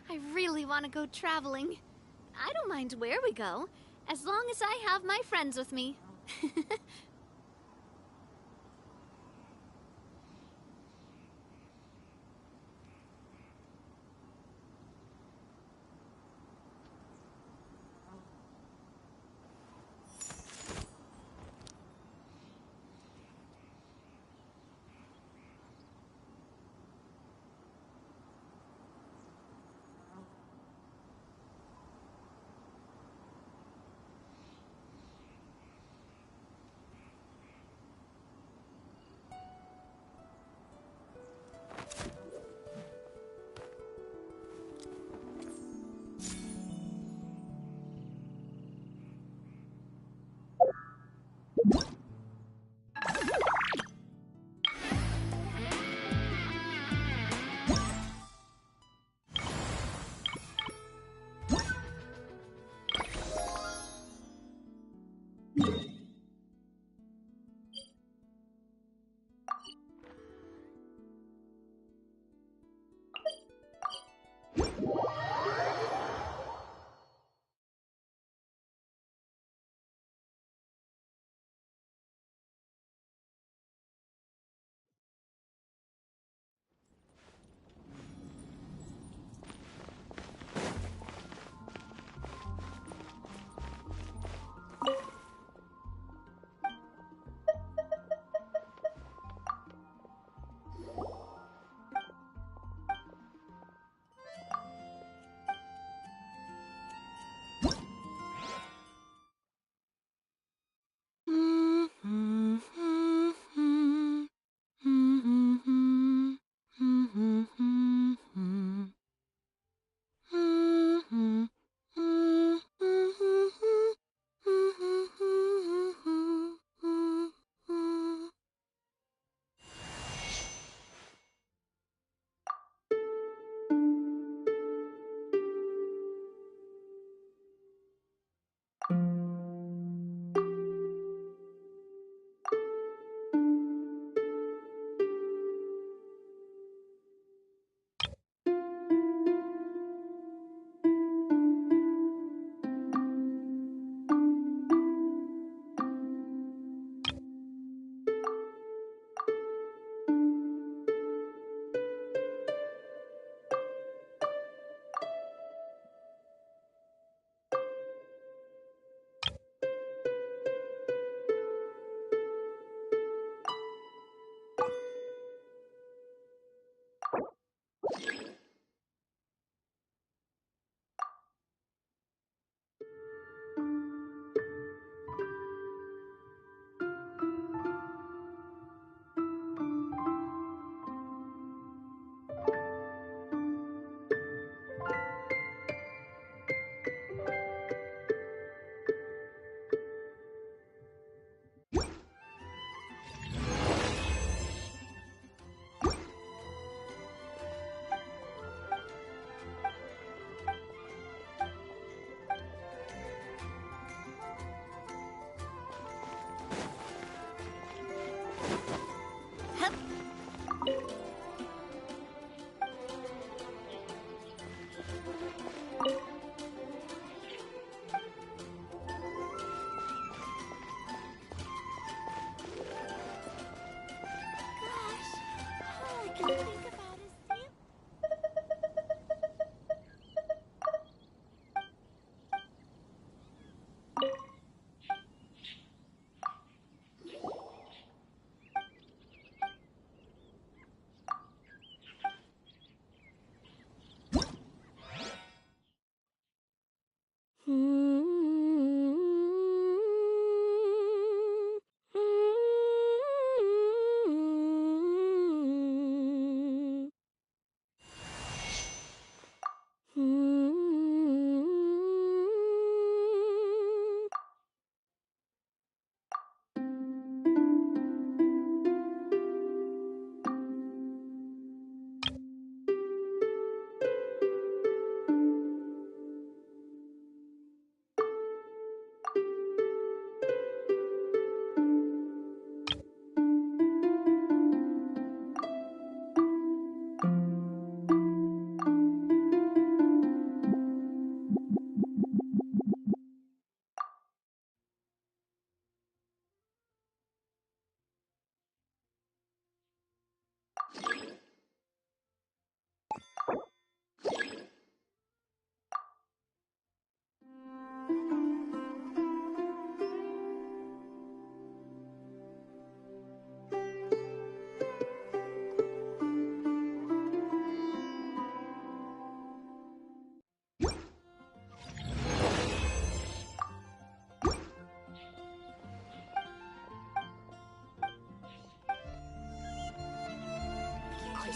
I really want to go traveling. I don't mind where we go, as long as I have my friends with me.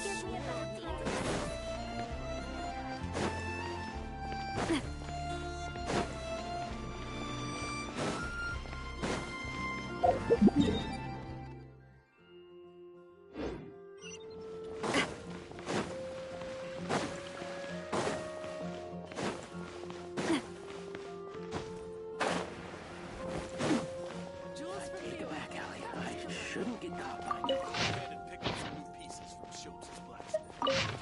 give me a better chance. Shouldn't get caught by you. And pick up some new pieces from Schultz's blacksmith.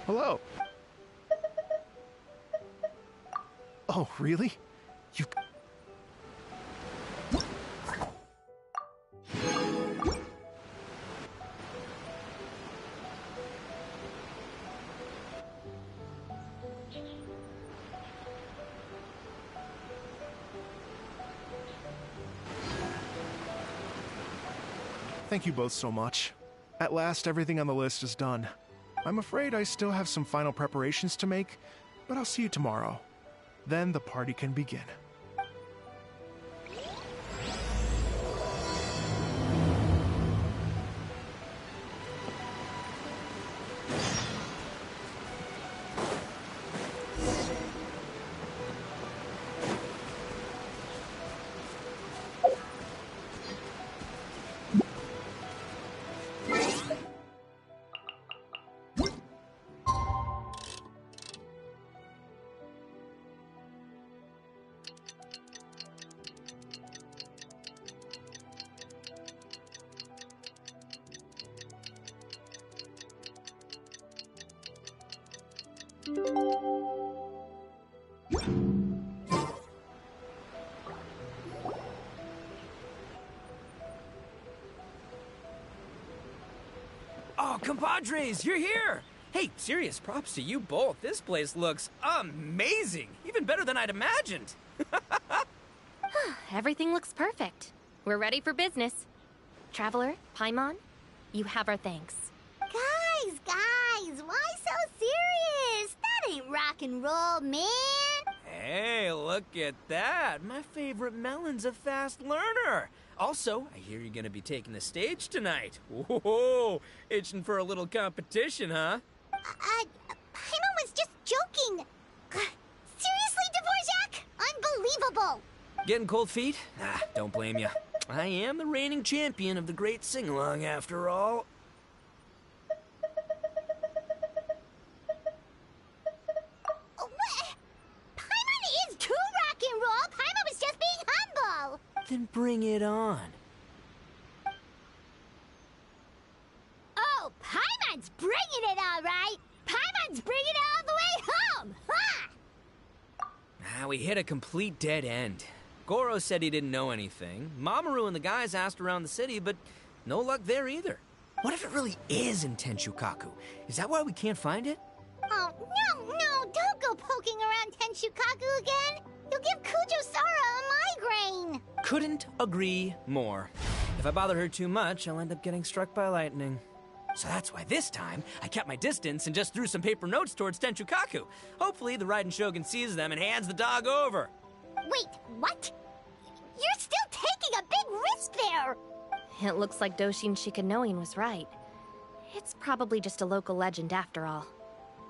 Hello. Oh, really? You... Thank you both so much. At last, everything on the list is done. I'm afraid I still have some final preparations to make, but I'll see you tomorrow. Then the party can begin. Oh, compadres, you're here! Hey, serious props to you both. This place looks amazing. Even better than I'd imagined. Everything looks perfect. We're ready for business. Traveler, Paimon, you have our thanks. Guys, why so serious? That ain't rock and roll, man. Hey, look at that. My favorite melon's a fast learner. Also, I hear you're gonna be taking the stage tonight. Whoa, itching for a little competition, huh? Paimon was just joking. Seriously, Dvorak? Unbelievable. Getting cold feet? Ah, don't blame you. I am the reigning champion of the great sing-along, after all. Paimon is too rock and roll. Paimon was just being humble. Then bring it on. Oh, Paimon's bringing it all right. Paimon's bringing it all the way home. Ha! We hit a complete dead end. Goro said he didn't know anything. Mamoru and the guys asked around the city, but no luck there either. What if it really is in Tenshukaku? Is that why we can't find it? Oh, no, don't go poking around Tenshukaku again. You'll give Kujo-Sara a migraine. Couldn't agree more. If I bother her too much, I'll end up getting struck by lightning. So that's why this time, I kept my distance and just threw some paper notes towards Tenshukaku. Hopefully the Raiden Shogun sees them and hands the dog over. Wait, what? You're still taking a big risk there. It looks like Doshin Shikanoin was right. It's probably just a local legend after all.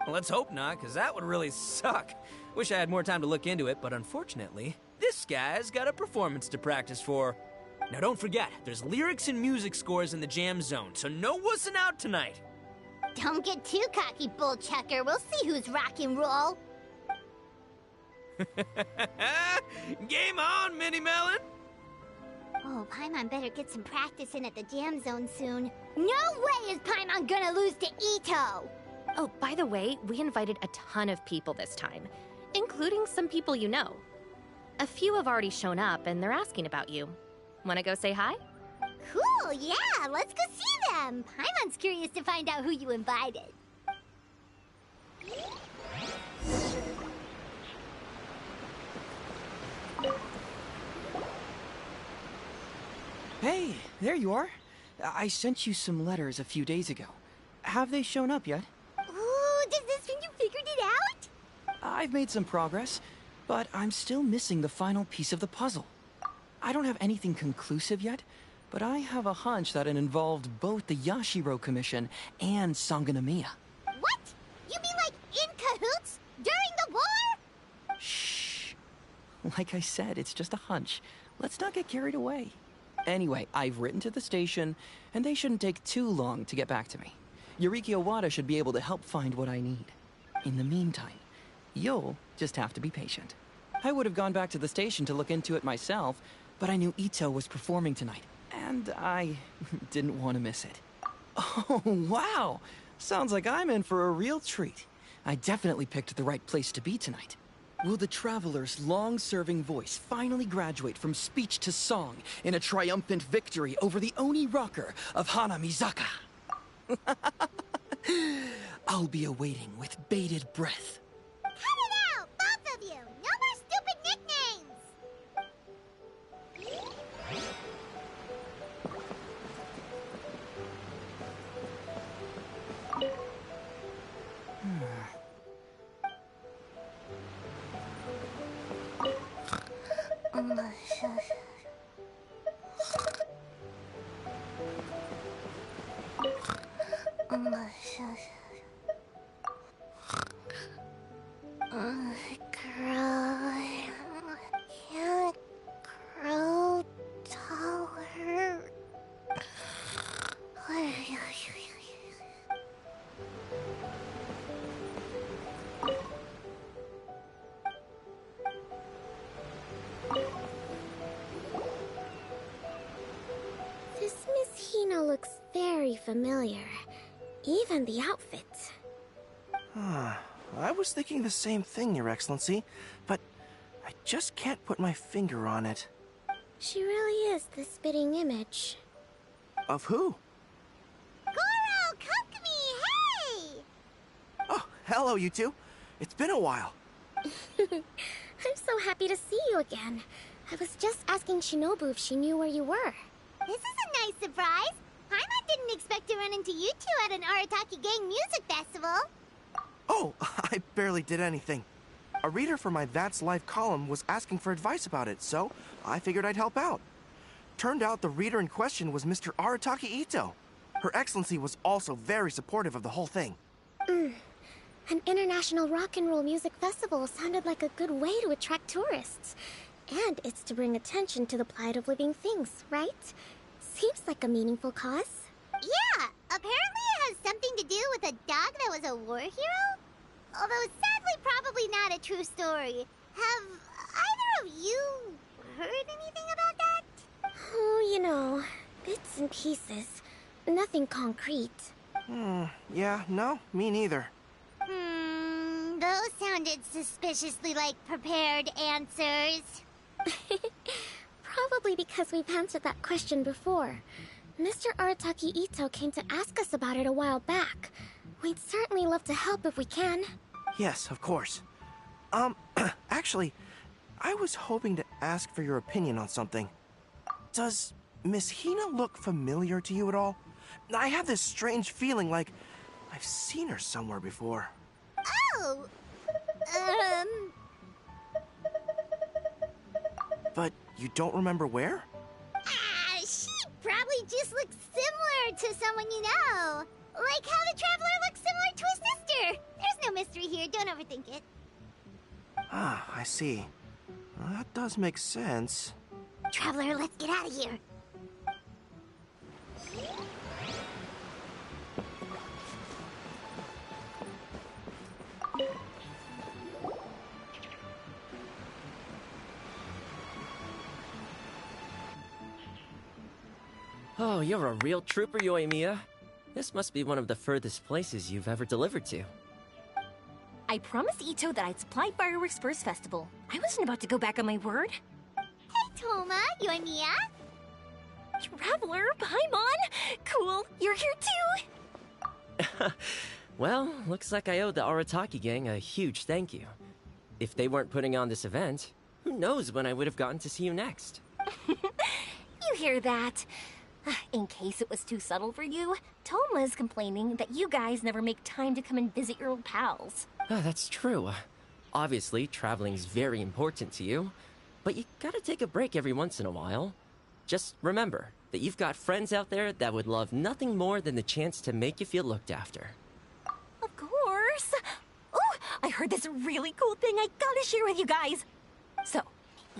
Well, let's hope not, because that would really suck. Wish I had more time to look into it, but unfortunately, this guy's got a performance to practice for. Now don't forget, there's lyrics and music scores in the jam zone, so no wussing out tonight. Don't get too cocky, bullchucker. We'll see who's rock and roll. Game on, Mini Melon! Oh, Paimon better get some practice in at the jam zone soon. No way is Paimon gonna lose to Ito! Oh, by the way, we invited a ton of people this time, including some people you know. A few have already shown up, and they're asking about you. Wanna go say hi? Cool, yeah, let's go see them. Paimon's curious to find out who you invited. Hey, there you are. I sent you some letters a few days ago. Have they shown up yet? Ooh, does this mean you figured it out? I've made some progress, but I'm still missing the final piece of the puzzle. I don't have anything conclusive yet, but I have a hunch that it involved both the Yashiro Commission and Sangonomiya. What? You mean like in cahoots? During the war? Shh. Like I said, it's just a hunch. Let's not get carried away. Anyway, I've written to the station, and they shouldn't take too long to get back to me. Yuriki Owada should be able to help find what I need. In the meantime, you'll just have to be patient. I would have gone back to the station to look into it myself, but I knew Ito was performing tonight, and I didn't want to miss it. Oh, wow! Sounds like I'm in for a real treat. I definitely picked the right place to be tonight. Will the Traveler's long-serving voice finally graduate from speech to song in a triumphant victory over the Oni rocker of Hanamizaka? I'll be awaiting with bated breath. Cut it out, both of you! No more stupid nicknames! Can't grow taller. This Miss Hina looks very familiar. Even the outfit. I was thinking the same thing, Your Excellency, but I just can't put my finger on it. She really is the spitting image. Of who? Goro, come to me, hey! Oh, hello, you two. It's been a while. I'm so happy to see you again. I was just asking Shinobu if she knew where you were. This is a nice surprise. Paimon didn't expect to run into you two at an Arataki Gang music festival. Oh, I barely did anything. A reader for my That's Life column was asking for advice about it, so I figured I'd help out. Turned out the reader in question was Mr. Arataki Ito. Her Excellency was also very supportive of the whole thing. An international rock and roll music festival sounded like a good way to attract tourists. And it's to bring attention to the plight of living things, right? Seems like a meaningful cause. Yeah, apparently it has something to do with a dog that was a war hero? Although sadly probably not a true story. Have either of you heard anything about that? Oh, you know, bits and pieces. Nothing concrete. Yeah, no, me neither. Those sounded suspiciously like prepared answers. Probably because we've answered that question before. Mr. Arataki Ito came to ask us about it a while back. We'd certainly love to help if we can. Yes, of course. Actually, I was hoping to ask for your opinion on something. Does Miss Hina look familiar to you at all? I have this strange feeling like I've seen her somewhere before. Oh! But you don't remember where? She probably just looks similar to someone you know. Like how the Traveler looks similar to his sister. There's no mystery here, don't overthink it. Ah, I see. Well, that does make sense. Traveler, let's get out of here. Oh, you're a real trooper, Yoimiya. This must be one of the furthest places you've ever delivered to. I promised Ito that I'd supply fireworks for his festival. I wasn't about to go back on my word. Hey, Toma, Yoimiya. Traveler, Paimon! Cool, you're here too! Well, looks like I owe the Arataki gang a huge thank you. If they weren't putting on this event, who knows when I would have gotten to see you next. You hear that? In case it was too subtle for you, Toma's complaining that you guys never make time to come and visit your old pals. That's true. Obviously, traveling's very important to you, but you gotta take a break every once in a while. Just remember that you've got friends out there that would love nothing more than the chance to make you feel looked after. Of course! Oh, I heard this really cool thing I gotta share with you guys! So,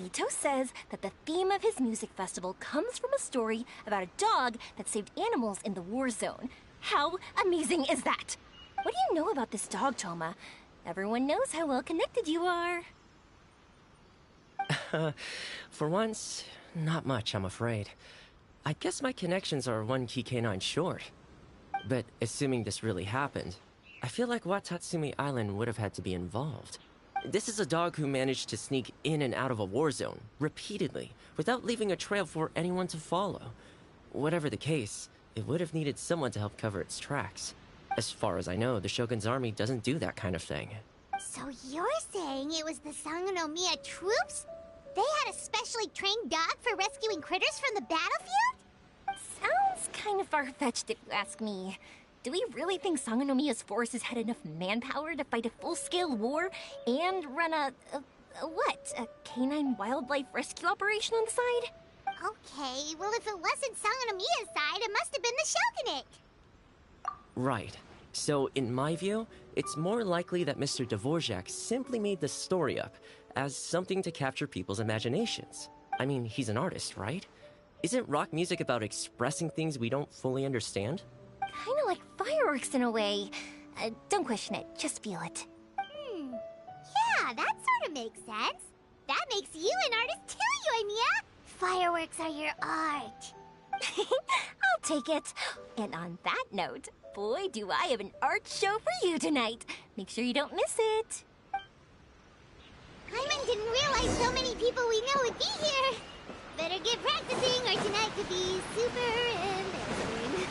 Ito says that the theme of his music festival comes from a story about a dog that saved animals in the war zone. How amazing is that? What do you know about this dog, Toma? Everyone knows how well connected you are. For once, not much, I'm afraid. I guess my connections are one key canine short. But assuming this really happened, I feel like Watatsumi Island would have had to be involved. This is a dog who managed to sneak in and out of a war zone, repeatedly, without leaving a trail for anyone to follow. Whatever the case, it would have needed someone to help cover its tracks. As far as I know, the Shogun's army doesn't do that kind of thing. So you're saying it was the Sangonomiya troops? They had a specially trained dog for rescuing critters from the battlefield? Sounds kind of far-fetched if you ask me. Do we really think Sangonomiya's forces had enough manpower to fight a full-scale war and run a canine wildlife rescue operation on the side? Okay, well if it wasn't Sangonomiya's side, it must have been the Shogunate. Right. So, in my view, it's more likely that Mr. Dvorak simply made this story up as something to capture people's imaginations. I mean, he's an artist, right? Isn't rock music about expressing things we don't fully understand? Kinda like fireworks in a way. Don't question it, just feel it. Yeah, that sort of makes sense. That makes you an artist too, Yoimiya. Fireworks are your art. I'll take it. And on that note, boy, do I have an art show for you tonight. Make sure you don't miss it. Paimon didn't realize so many people we know would be here. Better get practicing or tonight could be super embarrassing.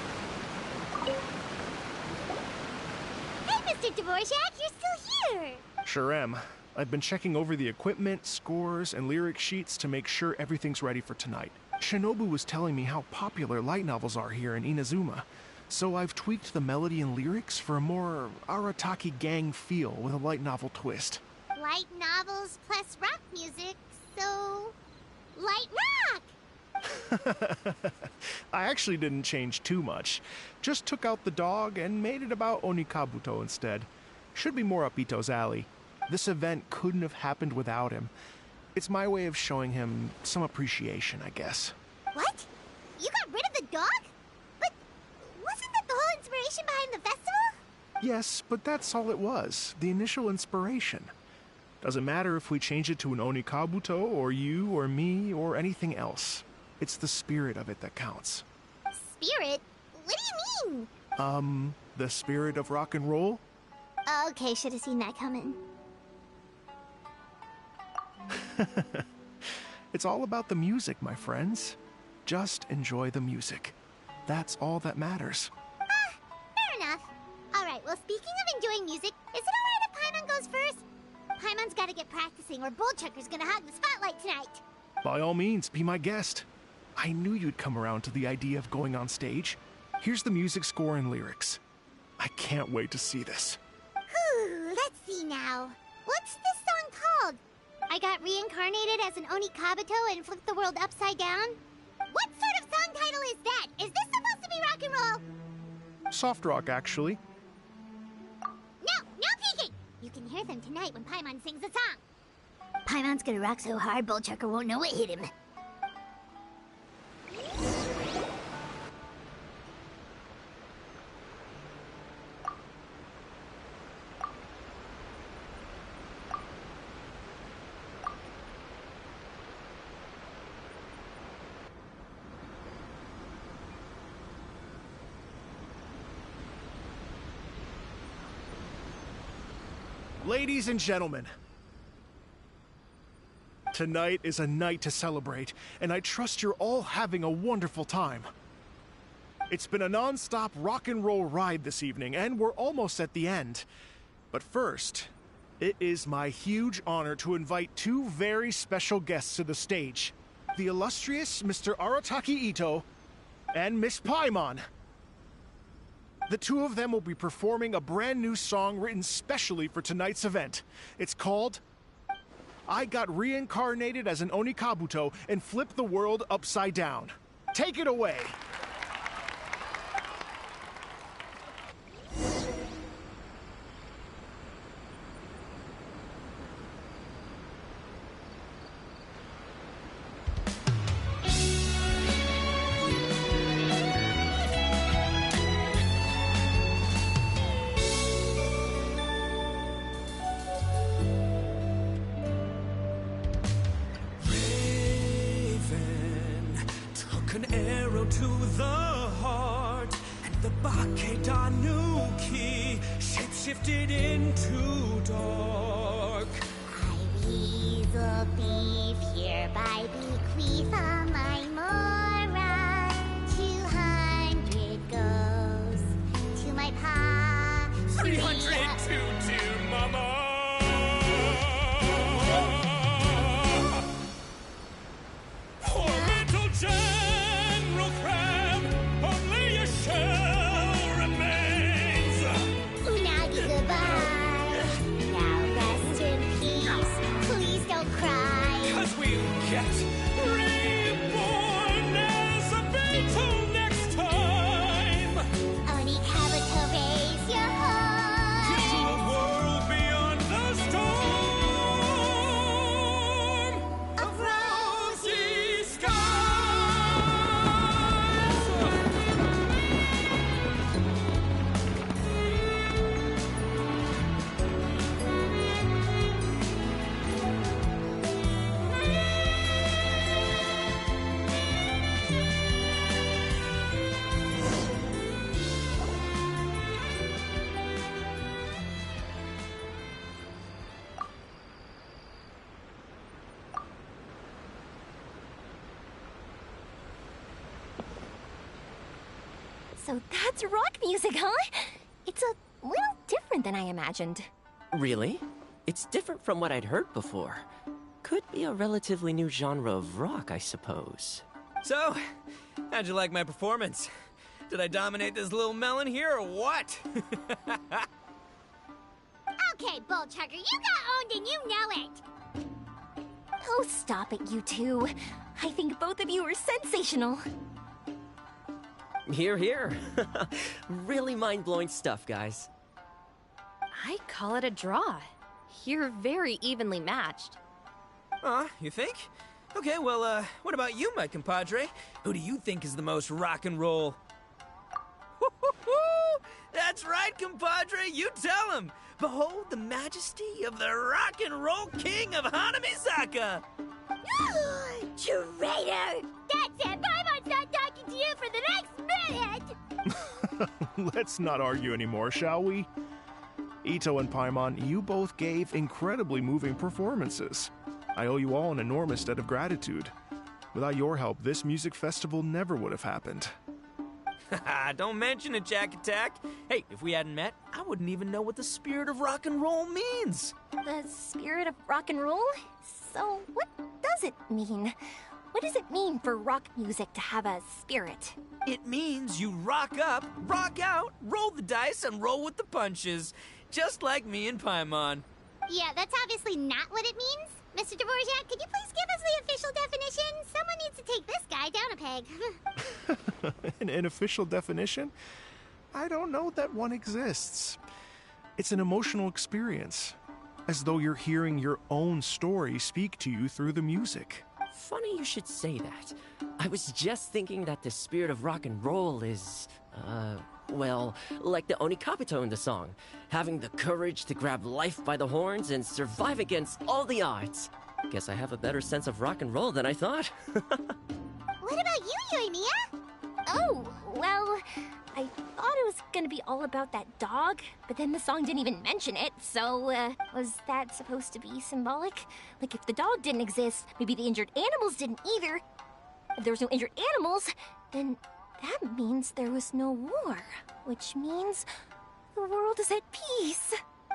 Hey, Mr. Dvorak, you're still here. Sure am. I've been checking over the equipment, scores, and lyric sheets to make sure everything's ready for tonight. Shinobu was telling me how popular light novels are here in Inazuma, so I've tweaked the melody and lyrics for a more Arataki gang feel with a light novel twist. Light novels plus rock music, so... light rock! I actually didn't change too much. Just took out the dog and made it about Onikabuto instead. Should be more up Ito's alley. This event couldn't have happened without him. It's my way of showing him some appreciation, I guess. What? You got rid of the dog? But wasn't that the whole inspiration behind the festival? Yes, but that's all it was. The initial inspiration. Doesn't matter if we change it to an Onikabuto, or you, or me, or anything else. It's the spirit of it that counts. Spirit? What do you mean? The spirit of rock and roll? Okay, should have seen that coming. It's all about the music, my friends. Just enjoy the music. That's all that matters. Fair enough. Alright, well speaking of enjoying music, is it alright if Paimon goes first? Paimon's gotta get practicing or Bullchucker's gonna hog the spotlight tonight. By all means, be my guest. I knew you'd come around to the idea of going on stage. Here's the music score and lyrics. I can't wait to see this. Whew, let's see now. What's this song called? I got reincarnated as an Onikabuto and flipped the world upside down? What sort of song title is that? Is this supposed to be rock and roll? Soft rock, actually. No peeking! You can hear them tonight when Paimon sings the song. Paimon's gonna rock so hard, Bullchucker won't know what hit him. Ladies and gentlemen, tonight is a night to celebrate, and I trust you're all having a wonderful time. It's been a non-stop rock and roll ride this evening, and we're almost at the end. But first, it is my huge honor to invite two very special guests to the stage. The illustrious Mr. Arataki Ito and Miss Paimon. The two of them will be performing a brand new song written specially for tonight's event. It's called I Got Reincarnated as an Onikabuto and Flipped the World Upside Down. Take it away. To Akedanuki, shapeshifted into dark. I weasel thief, hereby bequeath all my mora. 200 goes to my pa. 300 to Mama. Poor little General Crab, only a shell remains. Unagi, goodbye. Now rest in peace. Please don't cry. 'Cause we'll get reborn as a beetle next time. Oni Kabuto, raise your heart. Into a world beyond the storm of rosy skies. So that's rock music, huh? It's a little different than I imagined. Really? It's different from what I'd heard before. Could be a relatively new genre of rock, I suppose. So, how'd you like my performance? Did I dominate this little melon here or what? Okay, Bull Chugger, you got owned and you know it. Oh, stop it, you two. I think both of you are sensational. Here, here. Really mind-blowing stuff, guys. I call it a draw. You're very evenly matched. You think? Okay, well, what about you, my compadre? Who do you think is the most rock and roll? That's right, compadre, you tell him! Behold the majesty of the rock and roll king of Hanamisaka! Traitor! That's it! Paimon's not talking to you for the next minute! Let's not argue anymore, shall we? Ito and Paimon, you both gave incredibly moving performances. I owe you all an enormous debt of gratitude. Without your help, this music festival never would have happened. Don't mention it, Jack Attack. Hey, if we hadn't met, I wouldn't even know what the spirit of rock and roll means. The spirit of rock and roll? So, what does it mean? What does it mean for rock music to have a spirit? It means you rock up, rock out, roll the dice, and roll with the punches. Just like me and Paimon. Yeah, that's obviously not what it means. Mr. Dvorak, could you please give us the official definition? Someone needs to take this guy down a peg. An official definition? I don't know that one exists. It's an emotional experience, as though you're hearing your own story speak to you through the music. Funny you should say that. I was just thinking that the spirit of rock and roll is, well, like the Onikabuto in the song. Having the courage to grab life by the horns and survive against all the odds. Guess I have a better sense of rock and roll than I thought. What about you, Yoimiya? Oh, well, I thought it was gonna be all about that dog, but then the song didn't even mention it, so, was that supposed to be symbolic? Like, if the dog didn't exist, maybe the injured animals didn't either. If there was no injured animals, then that means there was no war, which means the world is at peace.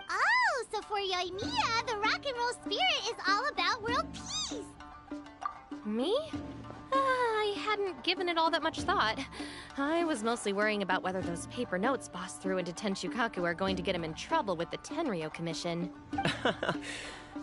Oh, so for Yoimiya, the rock and roll spirit is all about world peace. Me? I hadn't given it all that much thought. I was mostly worrying about whether those paper notes Boss threw into Tenshukaku are going to get him in trouble with the Tenryo Commission.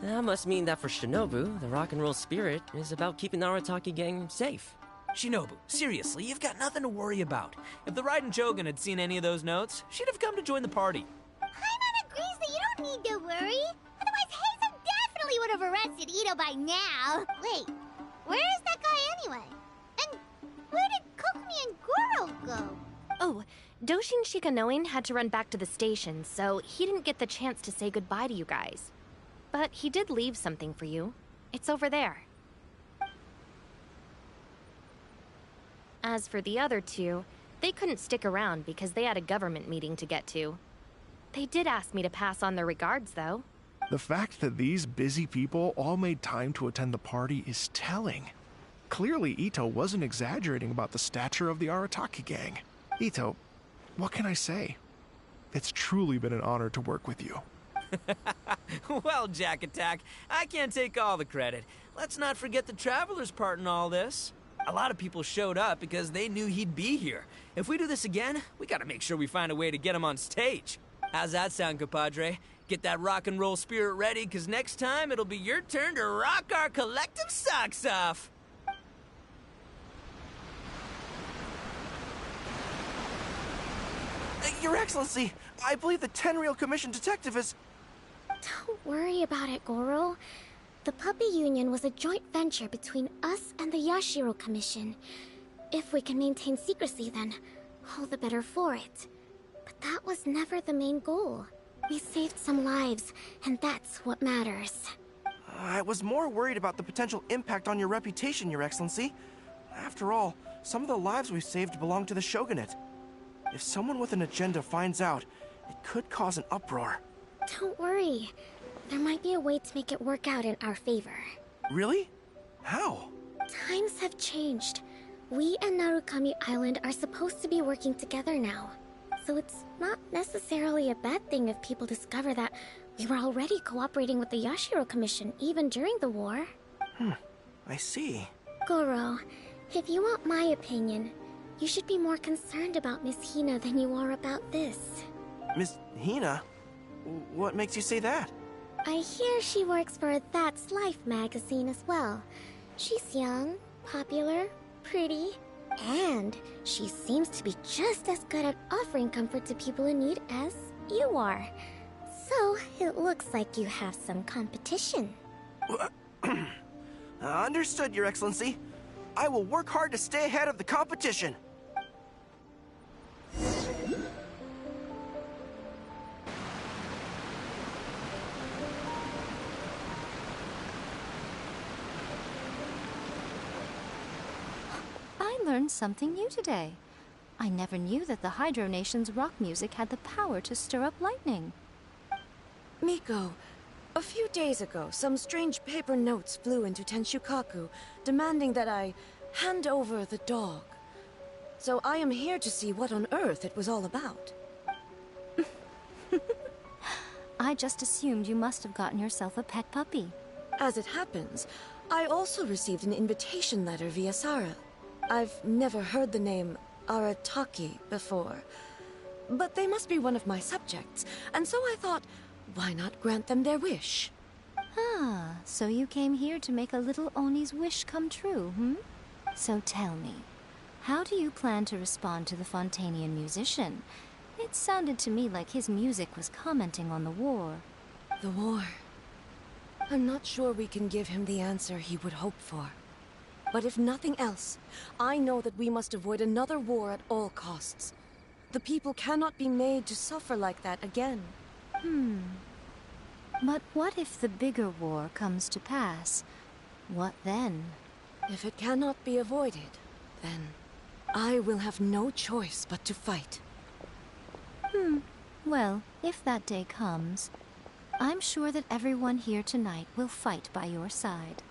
That must mean that for Shinobu, the rock and roll spirit is about keeping the Arataki gang safe. Shinobu, seriously, you've got nothing to worry about. If the Raiden Jogan had seen any of those notes, she'd have come to join the party. Paimon agrees that you don't need to worry. Otherwise, Hazen definitely would have arrested Ito by now. Wait, where is that guy anyway? And where did Kokumi and Goro go? Oh, Doshin Shikanoin had to run back to the station, so he didn't get the chance to say goodbye to you guys. But he did leave something for you. It's over there. As for the other two, They couldn't stick around because they had a government meeting to get to. They did ask me to pass on their regards, though. The fact that these busy people all made time to attend the party is telling. Clearly, Ito wasn't exaggerating about the stature of the Arataki gang. Ito, what can I say? It's truly been an honor to work with you. Well, Jack Attack, I can't take all the credit. Let's not forget the Traveler's part in all this. A lot of people showed up because they knew he'd be here. If we do this again, we gotta make sure we find a way to get him on stage. How's that sound, compadre? Get that rock and roll spirit ready, because next time it'll be your turn to rock our collective socks off. Your Excellency, I believe the Tenryou Commission detective is... Don't worry about it, Goro. The Puppy Union was a joint venture between us and the Yashiro Commission. If we can maintain secrecy, then all the better for it. But that was never the main goal. We saved some lives, and that's what matters. I was more worried about the potential impact on your reputation, Your Excellency. After all, some of the lives we've saved belong to the Shogunate. If someone with an agenda finds out, it could cause an uproar. Don't worry. There might be a way to make it work out in our favor. Really? How? Times have changed. We and Narukami Island are supposed to be working together now. So it's not necessarily a bad thing if people discover that we were already cooperating with the Yashiro Commission even during the war. I see. Goro, if you want my opinion, you should be more concerned about Miss Hina than you are about this. Miss Hina? What makes you say that? I hear she works for That's Life magazine as well. She's young, popular, pretty, and she seems to be just as good at offering comfort to people in need as you are. So, it looks like you have some competition. Understood, Your Excellency. I will work hard to stay ahead of the competition. I learned something new today. I never knew that the Hydro Nation's rock music had the power to stir up lightning. Miko, a few days ago, some strange paper notes flew into Tenshukaku, demanding that I hand over the dog. So I am here to see what on earth it was all about. I just assumed you must have gotten yourself a pet puppy. As it happens, I also received an invitation letter via Sarah. I've never heard the name Arataki before, but they must be one of my subjects, and so I thought, why not grant them their wish? Ah, so you came here to make a little Oni's wish come true, hmm? So tell me, how do you plan to respond to the Fontanian musician? It sounded to me like his music was commenting on the war. The war. I'm not sure we can give him the answer he would hope for. But if nothing else, I know that we must avoid another war at all costs. The people cannot be made to suffer like that again. But what if the bigger war comes to pass? What then? If it cannot be avoided, then I will have no choice but to fight. Well, if that day comes, I'm sure that everyone here tonight will fight by your side.